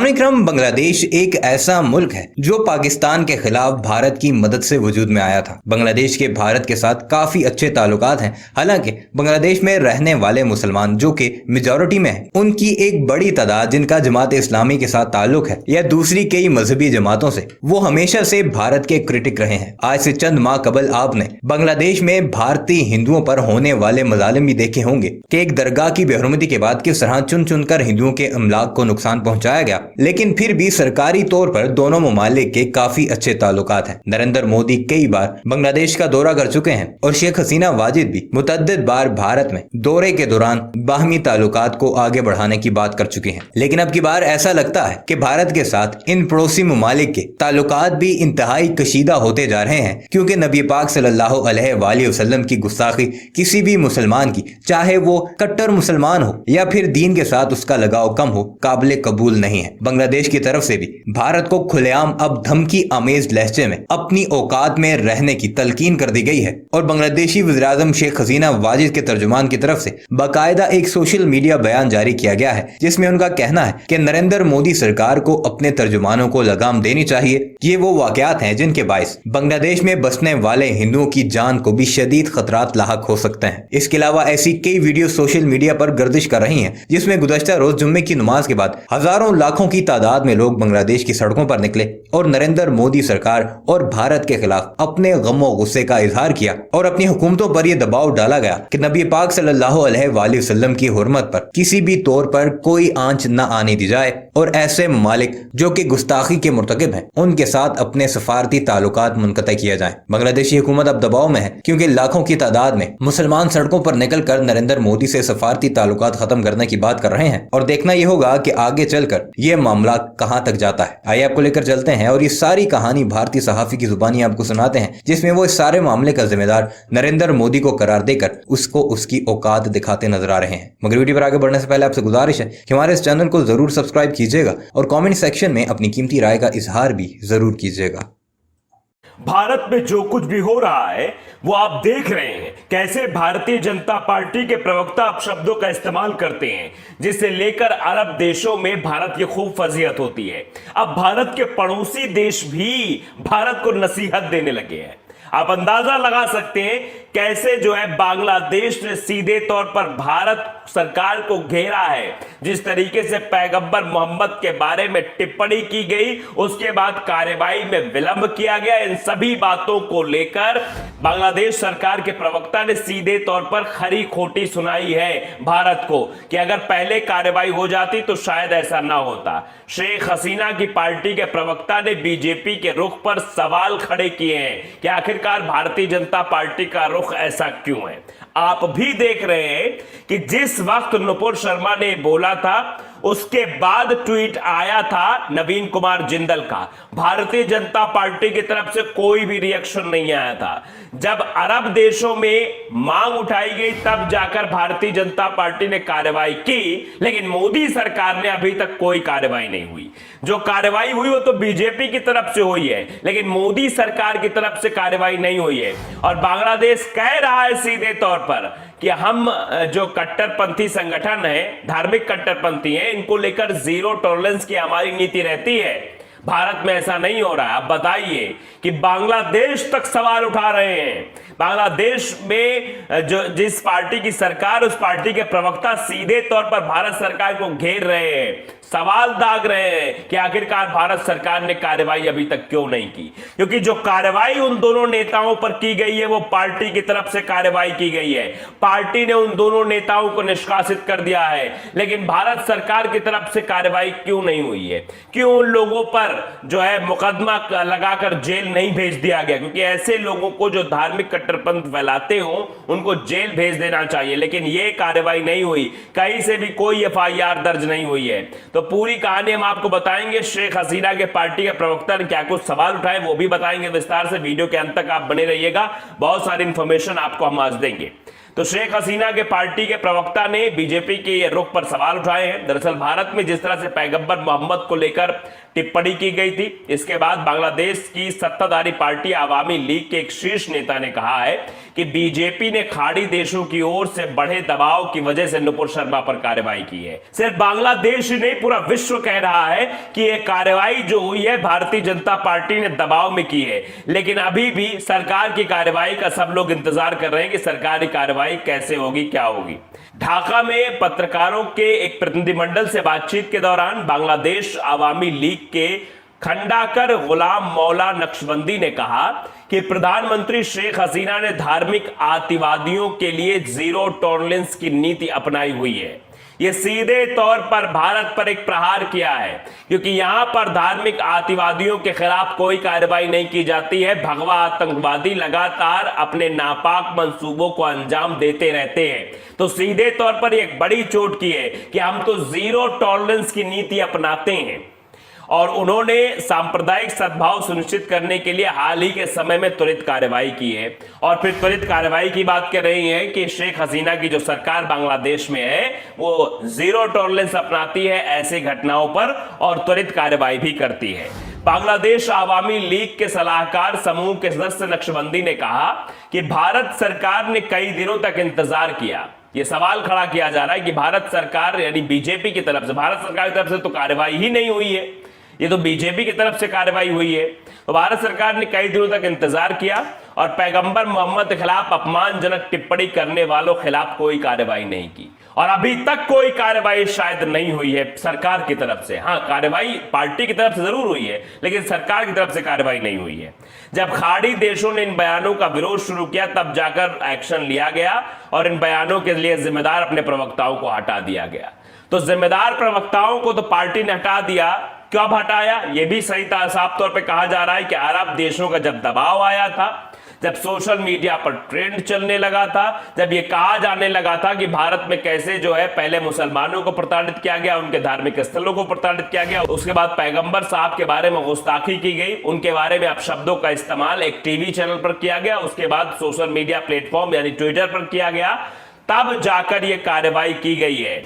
Islamic क्रम बांग्लादेश एक ऐसा मुल्क है जो पाकिस्तान के खिलाफ भारत की मदद से वजूद में आया था। बांग्लादेश के भारत के साथ काफी अच्छे ताल्लुकात हैं। हालांकि बांग्लादेश में रहने वाले मुसलमान जो कि मेजॉरिटी में हैं, उनकी एक बड़ी तादाद जिनका जमात इस्लामी के साथ ताल्लुक है या दूसरी कई मजहबी जमातों से, वो हमेशा से भारत के क्रिटिक रहे हैं। आज से चंद माह कबल आपने बांग्लादेश में भारतीय हिंदुओं पर होने वाले मजालिम भी देखे होंगे कि एक दरगाह की बेहरमती के बाद किस तरह चुन चुनकर हिंदुओं के अमलाक को नुकसान पहुंचाया गया। लेकिन फिर भी सरकारी तौर पर दोनों ममालिक के काफी अच्छे ताल्लुकात हैं। नरेंद्र मोदी कई बार बांग्लादेश का दौरा कर चुके हैं और शेख हसीना वाजिद भी मुतअद्दिद बार भारत में दौरे के दौरान बाहमी ताल्लुकात को आगे बढ़ाने की बात कर चुके हैं। लेकिन अब की बार ऐसा लगता है कि भारत के साथ इन पड़ोसी ममालिक के ताल्लुकात भी इंतहाई कशीदा होते जा रहे हैं, क्योंकि नबी पाक सल्लल्लाहु अलैहि वसल्लम की गुस्ताखी किसी भी मुसलमान की, चाहे वो कट्टर मुसलमान हो या फिर दीन के साथ उसका लगाव कम हो, काबिल कबूल नहीं है। बांग्लादेश की तरफ से भी भारत को खुलेआम अब धमकी आमेज लहजे में अपनी औकात में रहने की तलकीन कर दी गई है और बांग्लादेशी वज़ीर-ए-आज़म शेख हसीना वाजिद के तर्जुमान की तरफ से बाकायदा एक सोशल मीडिया बयान जारी किया गया है, जिसमें उनका कहना है कि नरेंद्र मोदी सरकार को अपने तर्जुमानों को लगाम देनी चाहिए। ये वो वाकयात हैं जिनके बायस बांग्लादेश में बसने वाले हिंदुओं की जान को भी शदीद खतरात लाहक हो सकते हैं। इसके अलावा ऐसी कई वीडियो सोशल मीडिया पर गर्दिश कर रही हैं, जिसमें गुज़श्ता रोज जुम्मे की नमाज के बाद हजारों लाखों की तादाद में लोग बांग्लादेश की सड़कों पर निकले और नरेंद्र मोदी सरकार और भारत के खिलाफ अपने गमो गुस्से का इजहार किया और अपनी हुकूमतों पर यह दबाव डाला गया कि नबी पाक सल्लल्लाहु अलैहि वसल्लम की हुर्मत पर किसी भी तौर पर कोई आंच न आने दी जाए और ऐसे ममालिक जो कि गुस्ताखी के मुर्तकिब हैं, उनके साथ अपने सफारती ताल्लुकात मुनक़ता किया जाए। बांग्लादेशी हुकूमत अब दबाव में है, क्योंकि लाखों की तादाद में मुसलमान सड़कों पर निकल कर नरेंद्र मोदी से सफारती ताल्लुकात खत्म करने की बात कर रहे हैं और देखना यह होगा कि आगे चलकर यह मामला कहां तक जाता है। आइए आपको लेकर चलते हैं और ये सारी कहानी भारतीय सहाफी की जुबानी आपको सुनाते हैं, जिसमें वो इस सारे मामले का जिम्मेदार नरेंद्र मोदी को करार देकर उसको उसकी औकात दिखाते नजर आ रहे हैं। मगर वीडियो पर आगे बढ़ने से पहले आपसे गुजारिश है कि हमारे इस चैनल को जरूर सब्सक्राइब कीजिएगा और कमेंट सेक्शन में अपनी कीमती राय का इजहार भी जरूर कीजिएगा। भारत में जो कुछ भी हो रहा है वो आप देख रहे हैं, कैसे भारतीय जनता पार्टी के प्रवक्ता अपशब्दों का इस्तेमाल करते हैं, जिसे लेकर अरब देशों में भारत की खूब फजीहत होती है। अब भारत के पड़ोसी देश भी भारत को नसीहत देने लगे हैं। आप अंदाजा लगा सकते हैं कैसे जो है बांग्लादेश ने सीधे तौर पर भारत सरकार को घेरा है। जिस तरीके से पैगंबर मोहम्मद के बारे में टिप्पणी की गई, उसके बाद कार्रवाई में विलंब किया गया, इन सभी बातों को लेकर बांग्लादेश सरकार के प्रवक्ता ने सीधे तौर पर खरी खोटी सुनाई है भारत को कि अगर पहले कार्रवाई हो जाती तो शायद ऐसा ना होता। शेख हसीना की पार्टी के प्रवक्ता ने बीजेपी के रुख पर सवाल खड़े किए हैं कि आखिरकार भारतीय जनता पार्टी का रुख ऐसा क्यों है। आप भी देख रहे हैं कि जिस वक्त नुपुर शर्मा ने बोला था, उसके बाद ट्वीट आया था नवीन कुमार जिंदल का। भारतीय जनता पार्टी की तरफ से कोई भी रिएक्शन नहीं आया था। जब अरब देशों में मांग उठाई गई तब जाकर भारतीय जनता पार्टी ने कार्रवाई की, लेकिन मोदी सरकार ने अभी तक कोई कार्रवाई नहीं हुई। जो कार्रवाई हुई वो तो बीजेपी की तरफ से हुई है, लेकिन मोदी सरकार की तरफ से कार्रवाई नहीं हुई है। और बांग्लादेश कह रहा है सीधे तौर पर कि हम जो कट्टरपंथी संगठन है, धार्मिक कट्टरपंथी है, इनको लेकर जीरो टॉलरेंस की हमारी नीति रहती है। भारत में ऐसा नहीं हो रहा है। अब बताइए कि बांग्लादेश तक सवाल उठा रहे हैं। बांग्लादेश में जो जिस पार्टी की सरकार, उस पार्टी के प्रवक्ता सीधे तौर पर भारत सरकार को घेर रहे हैं, सवाल दाग रहे हैं कि आखिरकार भारत सरकार ने कार्रवाई अभी तक क्यों नहीं की। क्योंकि जो कार्रवाई उन दोनों नेताओं पर की गई है वो पार्टी की तरफ से कार्रवाई की गई है। पार्टी ने उन दोनों नेताओं को निष्कासित कर दिया है, लेकिन भारत सरकार की तरफ से कार्रवाई क्यों नहीं हुई है? क्यों उन लोगों पर जो है मुकदमा लगाकर जेल नहीं भेज दिया गया? क्योंकि ऐसे लोगों को जो धार्मिक कट्टरपंथ फैलाते हो उनको जेल भेज देना चाहिए, लेकिन ये कार्रवाई नहीं हुई। कहीं से भी कोई एफआईआर दर्ज नहीं हुई है। तो पूरी कहानी हम आपको बताएंगे। शेख हसीना के पार्टी के प्रवक्ता ने क्या कुछ सवाल उठाए वो भी बताएंगे विस्तार से। वीडियो के अंत तक आप बने रहिएगा, बहुत सारी इंफॉर्मेशन आपको हम आज देंगे। तो शेख हसीना के पार्टी के प्रवक्ता ने बीजेपी के रुख पर सवाल उठाए हैं। दरअसल भारत में जिस तरह से पैगंबर मोहम्मद को लेकर टिप्पणी की गई थी, इसके बाद बांग्लादेश की सत्ताधारी पार्टी आवामी लीग के एक शीर्ष नेता ने कहा है कि बीजेपी ने खाड़ी देशों की ओर से बढ़े दबाव की वजह से नुपुर शर्मा पर कार्रवाई की है। सिर्फ बांग्लादेश ही नहीं, पूरा विश्व कह रहा है कि यह कार्रवाई जो हुई है भारतीय जनता पार्टी ने दबाव में की है, लेकिन अभी भी सरकार की कार्रवाई का सब लोग इंतजार कर रहे हैं कि सरकारी कार्रवाई कैसे होगी, क्या होगी। ढाका में पत्रकारों के एक प्रतिनिधिमंडल से बातचीत के दौरान बांग्लादेश आवामी लीग के खंडाकर गुलाम मौला नक्शबंदी ने कहा कि प्रधानमंत्री शेख हसीना ने धार्मिक आतिवादियों के लिए जीरो टॉलरेंस की नीति अपनाई हुई है। यह सीधे तौर पर भारत पर एक प्रहार किया है, क्योंकि यहां पर धार्मिक आतिवादियों के खिलाफ कोई कार्रवाई नहीं की जाती है। भगवा आतंकवादी लगातार अपने नापाक मंसूबों को अंजाम देते रहते हैं। तो सीधे तौर पर एक बड़ी चोट की है कि हम तो जीरो टॉलरेंस की नीति अपनाते हैं। और उन्होंने सांप्रदायिक सद्भाव सुनिश्चित करने के लिए हाल ही के समय में त्वरित कार्रवाई की है। और फिर त्वरित कार्रवाई की बात कर रही है कि शेख हसीना की जो सरकार बांग्लादेश में है वो जीरो टॉलरेंस अपनाती है ऐसी घटनाओं पर और त्वरित कार्रवाई भी करती है। बांग्लादेश आवामी लीग के सलाहकार समूह के सदस्य नक्शबंदी ने कहा कि भारत सरकार ने कई दिनों तक इंतजार किया। यह सवाल खड़ा किया जा रहा है कि भारत सरकार यानी बीजेपी की तरफ से, भारत सरकार की तरफ से तो कार्रवाई ही नहीं हुई है, ये तो बीजेपी की तरफ से कार्रवाई हुई है। तो भारत सरकार ने कई दिनों तक इंतजार किया और पैगंबर मोहम्मद के खिलाफ अपमानजनक टिप्पणी करने वालों के खिलाफ कोई कार्रवाई नहीं की। और अभी तक कोई कार्रवाई शायद नहीं हुई है सरकार की तरफ से। हाँ, कार्रवाई पार्टी की तरफ से जरूर हुई है, लेकिन सरकार की तरफ से कार्रवाई नहीं हुई है। जब खाड़ी देशों ने इन बयानों का विरोध शुरू किया तब जाकर एक्शन लिया गया और इन बयानों के लिए जिम्मेदार अपने प्रवक्ताओं को हटा दिया गया। तो जिम्मेदार प्रवक्ताओं को तो पार्टी ने हटा दिया, कब हटाया यह भी सही साफ तौर पे कहा जा रहा है कि अरब देशों का जब दबाव आया था, जब सोशल मीडिया पर ट्रेंड चलने लगा था, जब यह कहा जाने लगा था कि भारत में कैसे जो है पहले मुसलमानों को प्रताड़ित किया गया, उनके धार्मिक स्थलों को प्रताड़ित किया गया, उसके बाद पैगंबर साहब के बारे में गुस्ताखी की गई, उनके बारे में अपशब्दों का इस्तेमाल एक टीवी चैनल पर किया गया, उसके बाद सोशल मीडिया प्लेटफॉर्म यानी ट्विटर पर किया गया, तब जाकर यह कार्रवाई की गई है।